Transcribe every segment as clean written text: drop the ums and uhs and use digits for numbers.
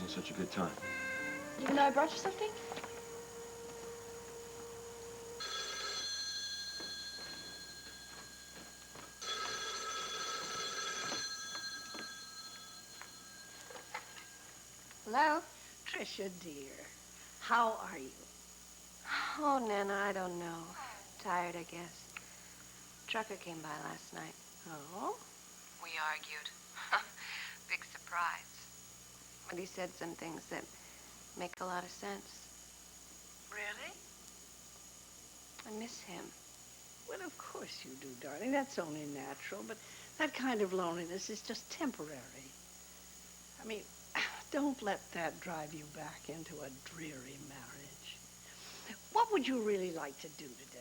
isn't such a good time. Even though I brought you something? Hello? Trisha, dear, how are you? Oh, Nana, I don't know. Tired, I guess. Trucker came by last night. Oh? We argued. Big surprise. But he said some things that make a lot of sense. Really? I miss him. Well, of course you do, darling. That's only natural, but that kind of loneliness is just temporary. I mean, don't let that drive you back into a dreary marriage. What would you really like to do today?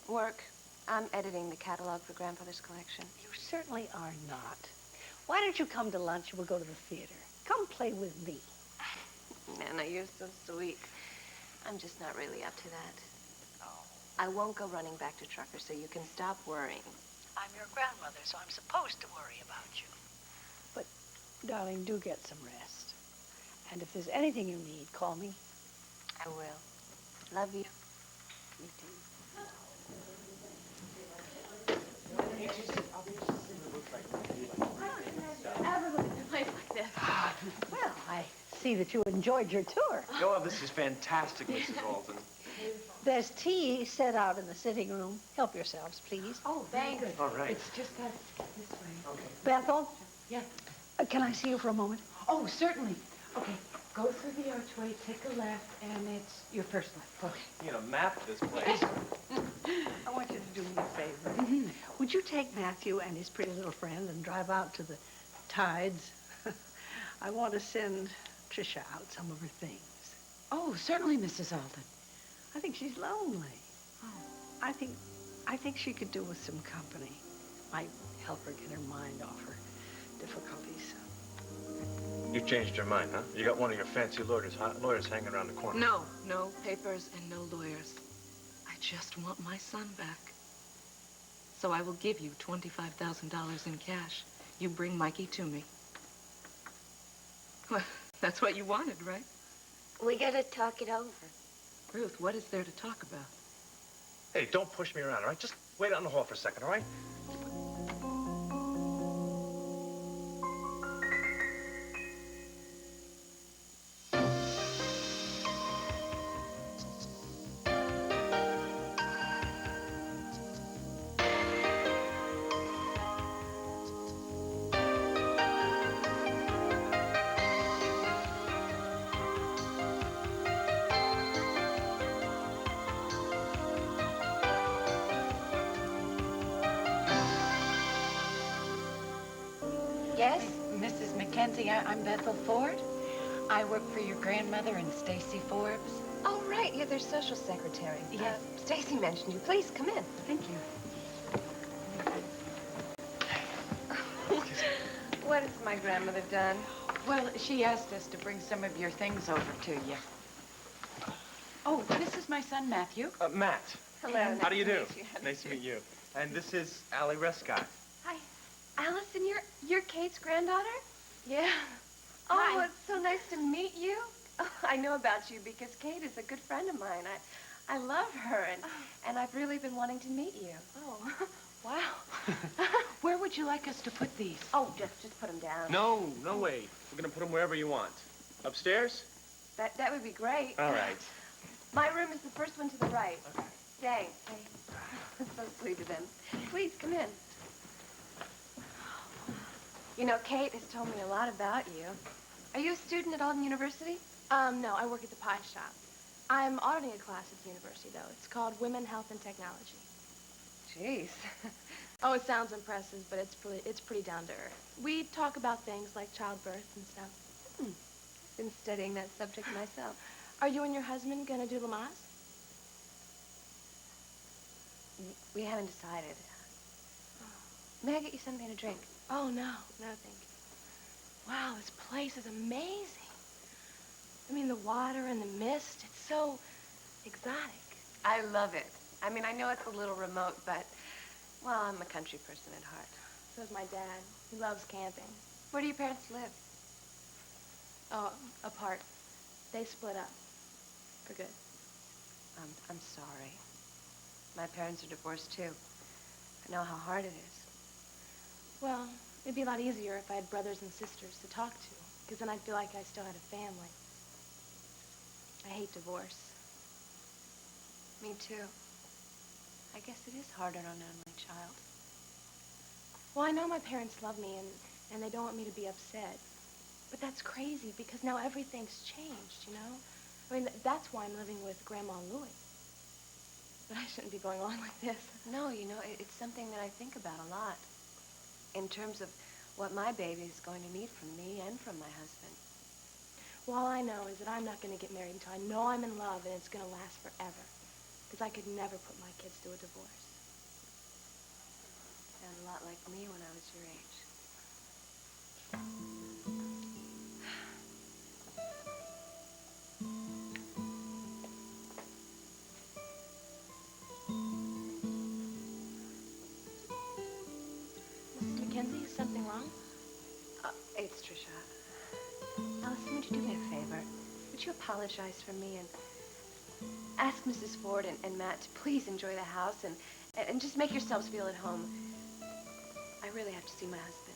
Work. I'm editing the catalog for Grandfather's collection. You certainly are not. Why don't you come to lunch and we'll go to the theater? Come play with me. Nana, you're so sweet. I'm just not really up to that. Oh. I won't go running back to Trucker, so you can stop worrying. I'm your grandmother, so I'm supposed to worry about you. But, darling, do get some rest. And if there's anything you need, call me. I will. Love you. Me too. Everyone in a place like this. Well, I see that you enjoyed your tour. Oh, this is fantastic, Mrs. Alton. There's tea set out in the sitting room. Help yourselves, please. Oh, thanks. All right. It's just that this way. Okay. Bethel, Yeah. can I see you for a moment? Oh, certainly. Okay, go through the archway, take a left, and it's your first left. Okay. You know, map this place. I want you to do me a favor. Would you take Matthew and his pretty little friend and drive out to the Tides? I want to send Trisha out some of her things. Oh, certainly, Mrs. Alden. I think she's lonely. Oh. I think she could do with some company. Might help her get her mind off her difficulties. You changed your mind, huh? You got one of your fancy lawyers hanging around the corner. No papers and no lawyers. I just want my son back. So I will give you $25,000 in cash. You bring Mikey to me. Well, that's what you wanted, right? We gotta talk it over. Ruth, what is there to talk about? Hey, don't push me around, all right? Just wait out in the hall for a second, all right? Yes? Mrs. Mackenzie, I'm Bethel Ford. I work for your grandmother and Stacy Forbes. Oh, right. You're their social secretary. Yes. Stacy mentioned you. Please, come in. Thank you. What has my grandmother done? Well, she asked us to bring some of your things over to you. Oh, this is my son, Matthew. Matt. Hello. How do you do? Nice to meet you. Nice to meet you. And this is Allie Rescott. Hi. Allison, you're Kate's granddaughter? Yeah. Hi. Oh, it's so nice to meet you. Oh, I know about you because Kate is a good friend of mine. I love her, and I've really been wanting to meet you. Oh, wow. Where would you like us to put these? Oh, just put them down. No way. We're gonna put them wherever you want. Upstairs? That would be great. All right. My room is the first one to the right. Okay. Thanks. That's so sweet of them. Please, come in. You know, Kate has told me a lot about you. Are you a student at Alden University? No, I work at the pie shop. I'm auditing a class at the university, though. It's called Women, Health, and Technology. Jeez. Oh, it sounds impressive, but it's pretty down to earth. We talk about things like childbirth and stuff. Been studying that subject myself. Are you and your husband gonna do Lamaze? We haven't decided. May I get you something to drink? Oh, no, thank you. Wow, this place is amazing. I mean, the water and the mist, it's so exotic. I love it. I mean, I know it's a little remote, but, well, I'm a country person at heart. So is my dad. He loves camping. Where do your parents live? Oh, apart. They split up. For good. I'm sorry. My parents are divorced, too. I know how hard it is. Well, it'd be a lot easier if I had brothers and sisters to talk to, because then I'd feel like I still had a family. I hate divorce. Me, too. I guess it is harder on an only child. Well, I know my parents love me, and they don't want me to be upset. But that's crazy, because now everything's changed, you know? I mean, that's why I'm living with Grandma Louie. But I shouldn't be going on like this. No, you know, it's something that I think about a lot. In terms of what my baby is going to need from me and from my husband. Well, all I know is that I'm not going to get married until I know I'm in love and it's going to last forever. Because I could never put my kids through a divorce. Sound a lot like me when I was your age. Mrs. Mackenzie, is something wrong? It's Trisha. Allison, would you do me a favor? Would you apologize for me and ask Mrs. Ford and Matt to please enjoy the house and just make yourselves feel at home? I really have to see my husband.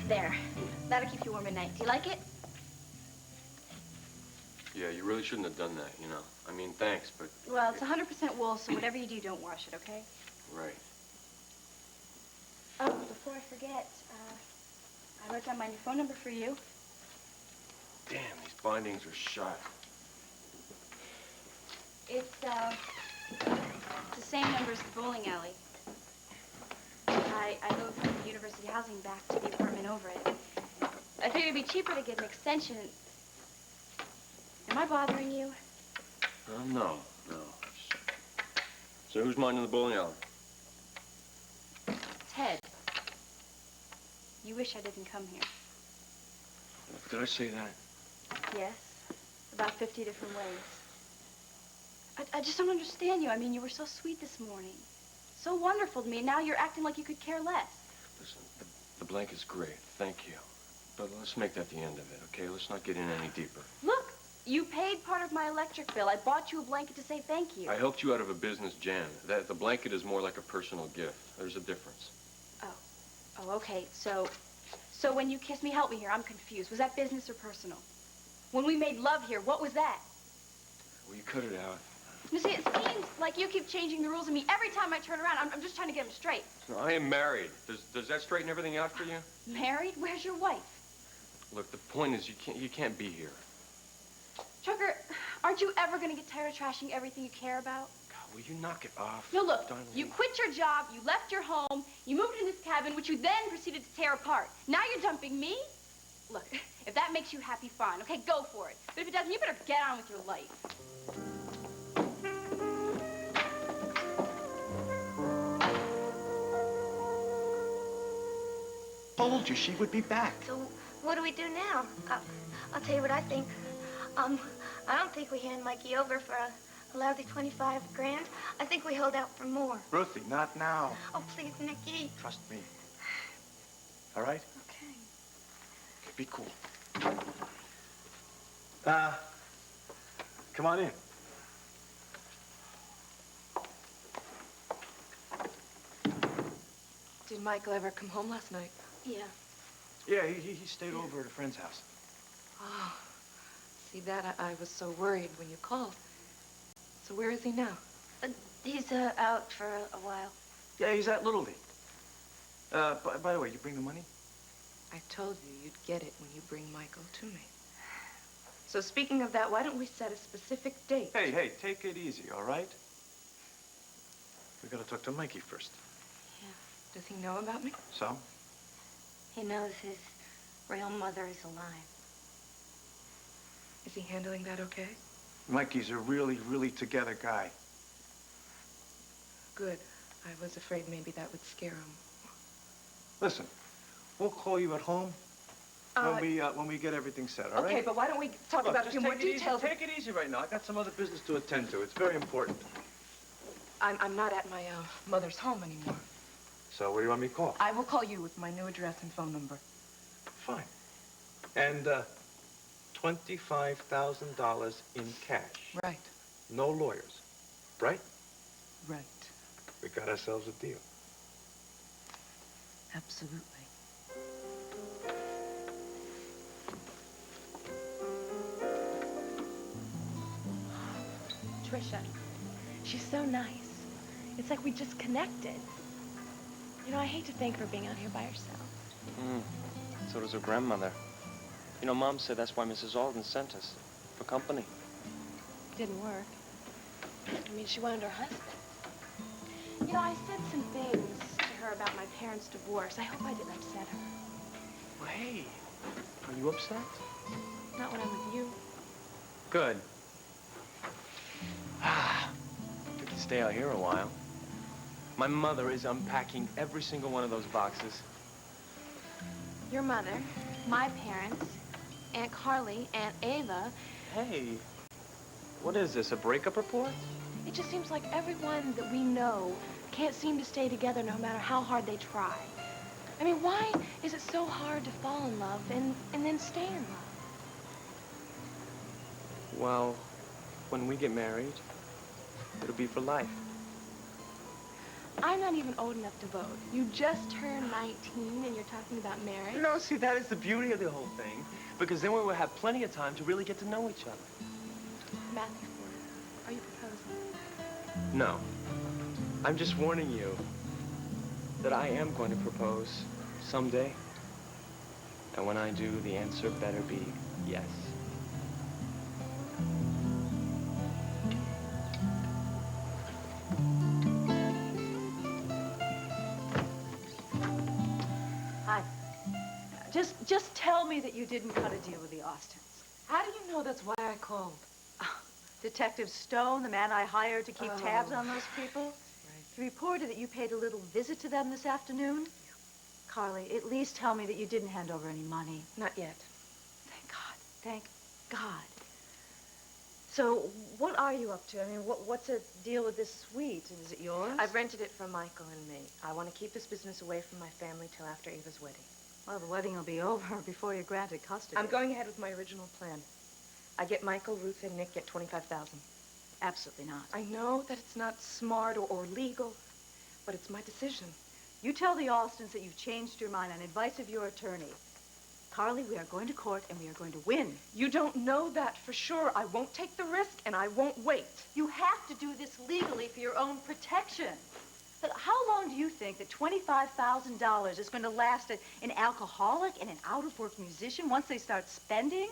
There. That'll keep you warm at night. Do you like it? Yeah, you really shouldn't have done that, you know. I mean, thanks, but... Well, it's 100% wool, so whatever you do, don't wash it, okay? Right. Oh, before I forget, I wrote down my new phone number for you. Damn, these bindings are shot. It's the same number as the bowling alley. I moved from the university housing back to the apartment over it. I figured it'd be cheaper to get an extension. Am I bothering you? No. So who's minding the bowling alley? Ted. You wish I didn't come here. Did I say that? Yes. About 50 different ways. I just don't understand you. I mean, you were so sweet this morning. So wonderful to me, and now you're acting like you could care less. Listen, the blank is great. Thank you. But let's make that the end of it, okay? Let's not get in any deeper. Look, you paid part of my electric bill. I bought you a blanket to say thank you. I helped you out of a business jam. The blanket is more like a personal gift. There's a difference. Oh, okay. So when you kissed me, help me here. I'm confused. Was that business or personal? When we made love here, what was that? Well, you cut it out. You see, it seems like you keep changing the rules on me every time I turn around. I'm just trying to get them straight. No, I am married. Does that straighten everything out for you? Married? Where's your wife? Look, the point is you can't be here. Trucker, aren't you ever going to get tired of trashing everything you care about? God, will you knock it off? No, look, Darling. you quit your job, you left your home, you moved in this cabin, which you then proceeded to tear apart. Now you're dumping me? Look, if that makes you happy, fine. Okay, go for it. But if it doesn't, you better get on with your life. Told you she would be back. So what do we do now? I'll tell you what I think. I don't think we hand Mikey over for a lousy 25 grand. I think we hold out for more. Ruthie, not now. Oh, please, Nicky. Trust me. All right? Okay. Okay, be cool. Come on in. Did Michael ever come home last night? Yeah. Yeah, he stayed over at a friend's house. Oh, see that? I was so worried when you called. So where is he now? He's out for a while. Yeah, he's at Little League. By the way, you bring the money? I told you you'd get it when you bring Michael to me. So speaking of that, why don't we set a specific date? Hey, take it easy, all right? We gotta talk to Mikey first. Does he know about me? So? He knows his real mother is alive. Is he handling that okay? Mikey's a really, really together guy. Good. I was afraid maybe that would scare him. Listen, we'll call you at home when we get everything set, all right? Okay, but why don't we talk Look, about a just few more take it easy. details? Take it easy right now. I got some other business to attend to. It's very important. I'm not at my mother's home anymore. So where do you want me to call? I will call you with my new address and phone number. Fine. And $25,000 in cash. Right. No lawyers. Right? Right. We got ourselves a deal. Absolutely. Trisha, she's so nice. It's like we just connected. You know, I hate to thank her for being out here by herself. So does her grandmother. You know, Mom said that's why Mrs. Alden sent us, for company. Didn't work. I mean, she wanted her husband. You know, I said some things to her about my parents' divorce. I hope I didn't upset her. Well, hey, are you upset? Not when I'm with you. Good. We can stay out here a while. My mother is unpacking every single one of those boxes. Your mother, my parents, Aunt Carly, Aunt Ava. Hey, what is this, a breakup report? It just seems like everyone that we know can't seem to stay together no matter how hard they try. I mean, why is it so hard to fall in love and then stay in love? Well, when we get married, it'll be for life. I'm not even old enough to vote. You just turned 19 and you're talking about marriage? No, see, that is the beauty of the whole thing. Because then we will have plenty of time to really get to know each other. Matthew, are you proposing? No. I'm just warning you that I am going to propose someday. And when I do, the answer better be yes. Hi. Just tell me that you didn't cut a deal with the Austins. How do you know that's why I called? Detective Stone, the man I hired to keep tabs on those people, he reported that you paid a little visit to them this afternoon. Carly, at least tell me that you didn't hand over any money. Not yet. Thank God. Thank God. So, what are you up to? I mean, what's the deal with this suite? Is it yours? I've rented it for Michael and me. I want to keep this business away from my family till after Ava's wedding. Well, the wedding will be over before you're granted custody. I'm going ahead with my original plan. I get Michael, Ruth, and Nick at $25,000. Absolutely not. I know that it's not smart or legal, but it's my decision. You tell the Austins that you've changed your mind on advice of your attorney. Carly, we are going to court and we are going to win. You don't know that for sure. I won't take the risk and I won't wait. You have to do this legally for your own protection. But how long do you think that $25,000 is going to last an alcoholic and an out-of-work musician once they start spending?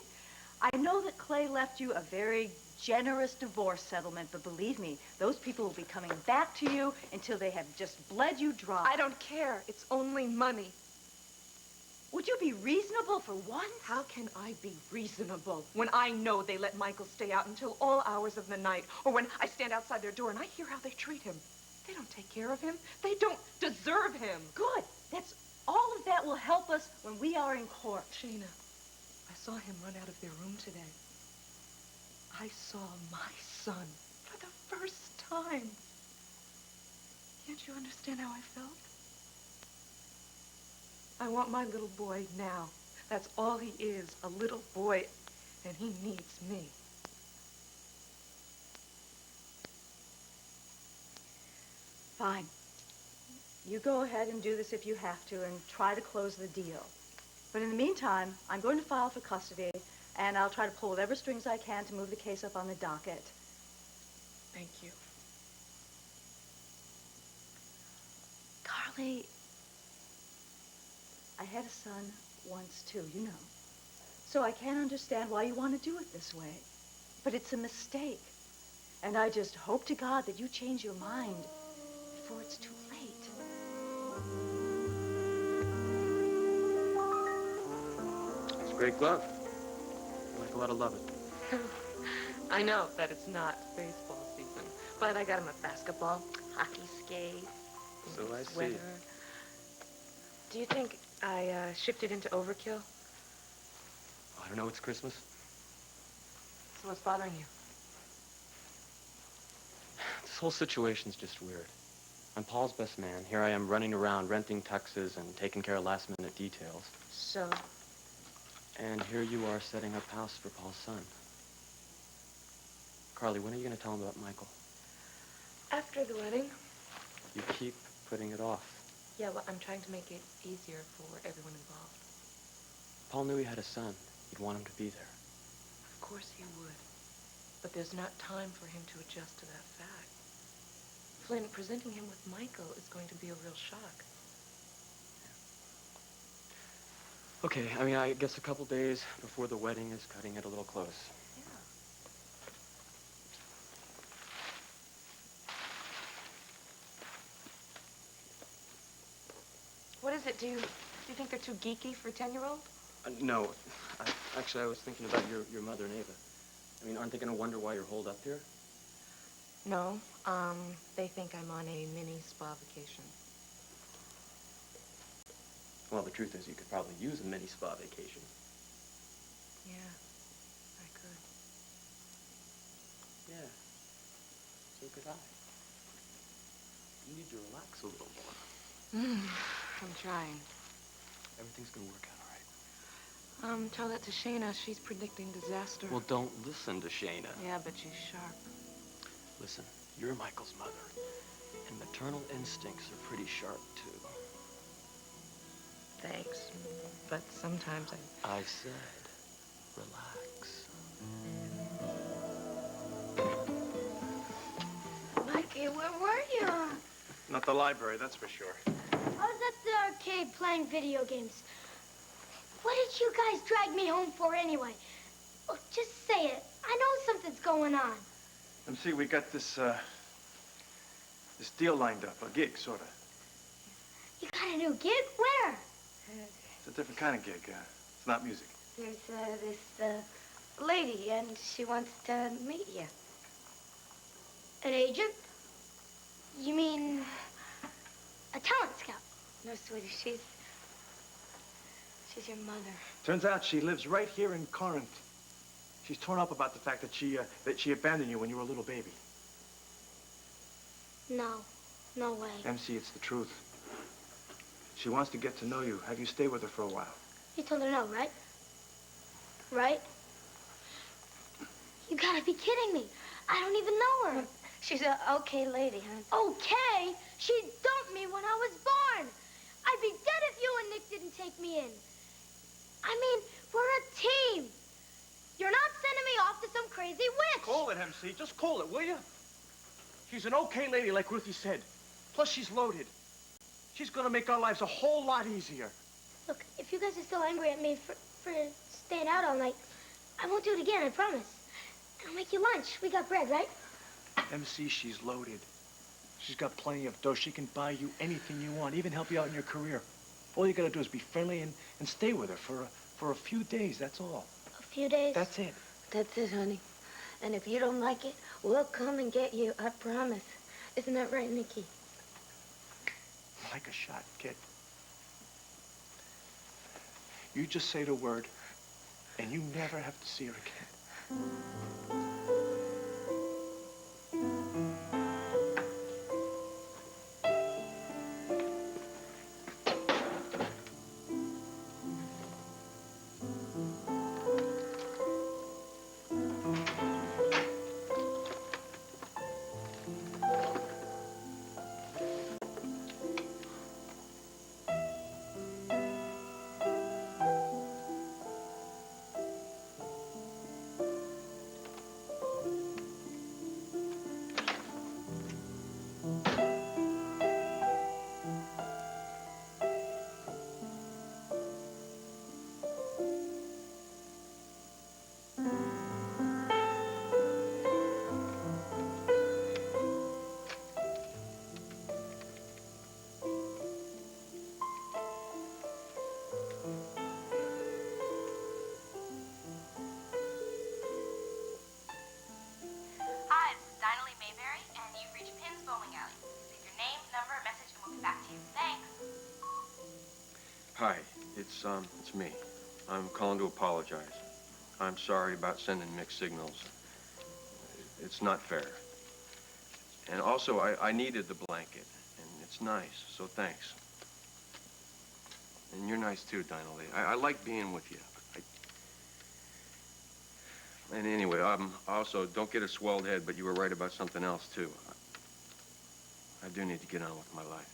I know that Clay left you a very generous divorce settlement, but believe me, those people will be coming back to you until they have just bled you dry. I don't care. It's only money. Would you be reasonable for once? How can I be reasonable when I know they let Michael stay out until all hours of the night, or when I stand outside their door and I hear how they treat him? They don't take care of him. They don't deserve him. Good. All of that will help us when we are in court. Shana, I saw him run out of their room today. I saw my son for the first time. Can't you understand how I felt? I want my little boy now. That's all he is, a little boy, and he needs me. Fine. You go ahead and do this if you have to and try to close the deal. But in the meantime, I'm going to file for custody, and I'll try to pull whatever strings I can to move the case up on the docket. Thank you. Carly, I had a son once too, you know. So I can't understand why you want to do it this way. But it's a mistake. And I just hope to God that you change your mind before it's too late. It's a great glove. Michael ought to love it. I know that it's not baseball season, but I got him a basketball, hockey skate, So I see. sweater. Do you think I shifted into overkill? I don't know, it's Christmas. So what's bothering you? This whole situation's just weird. I'm Paul's best man. Here I am running around, renting tuxes and taking care of last-minute details. So? And here you are setting up house for Paul's son. Carly, when are you going to tell him about Michael? After the wedding. You keep putting it off. Yeah, well, I'm trying to make it easier for everyone involved. Paul knew he had a son. He'd want him to be there. Of course he would. But there's not time for him to adjust to that fact. Flynn, presenting him with Michael is going to be a real shock. Okay, I mean, I guess a couple days before the wedding is cutting it a little close. Yeah. What is it? Do you think they're too geeky for a 10-year-old? No. Actually, I was thinking about your mother and Ava. I mean, aren't they going to wonder why you're holed up here? No. They think I'm on a mini spa vacation. Well, the truth is you could probably use a mini spa vacation. Yeah, I could. Yeah. So could I. You need to relax a little more. I'm trying. Everything's going to work out all right. Tell that to Shana. She's predicting disaster. Well, don't listen to Shana. Yeah, but she's sharp. Listen, you're Michael's mother, and maternal instincts are pretty sharp, too. Thanks. But sometimes I said, relax. Mikey, where were you? Not the library, that's for sure. I was at the arcade playing video games. What did you guys drag me home for anyway? Oh, just say it. I know something's going on. MC, we got this deal lined up, a gig, sort of. You got a new gig? Where? It's a different kind of gig. It's not music. There's this lady, and she wants to meet you. An agent? You mean a talent scout? No, sweetie, she's your mother. Turns out she lives right here in Corinth. She's torn up about the fact that she abandoned you when you were a little baby. No way. MC, it's the truth. She wants to get to know you, have you stay with her for a while. You told her no, right? Right? You gotta be kidding me. I don't even know her. She's an okay lady, huh? Okay? She dumped me when I was born. I'd be dead if you and Nick didn't take me in. I mean, we're a team. You're not sending me off to some crazy witch. Call it, MC. Just call it, will you? She's an okay lady, like Ruthie said. Plus, she's loaded. She's gonna make our lives a whole lot easier. Look, if you guys are still angry at me for staying out all night, I won't do it again, I promise. I'll make you lunch. We got bread, right? MC, she's loaded. She's got plenty of dough. She can buy you anything you want, even help you out in your career. All you gotta do is be friendly and stay with her for a few days, that's all. A few days? That's it. That's it, honey. And if you don't like it, we'll come and get you, I promise. Isn't that right, Nikki? Like a shot, kid. You just say the word, and you never have to see her again. Hi, it's me. I'm calling to apologize. I'm sorry about sending mixed signals. It's not fair. And also, I needed the blanket, and it's nice, so thanks. And you're nice too, Dinah Lee. I like being with you. And anyway, also, don't get a swelled head, but you were right about something else, too. I do need to get on with my life.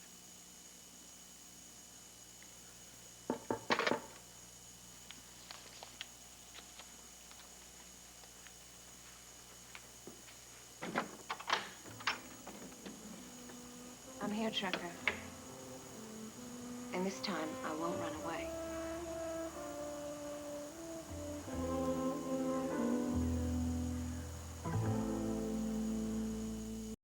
I'm here, Trucker. And this time, I won't run away.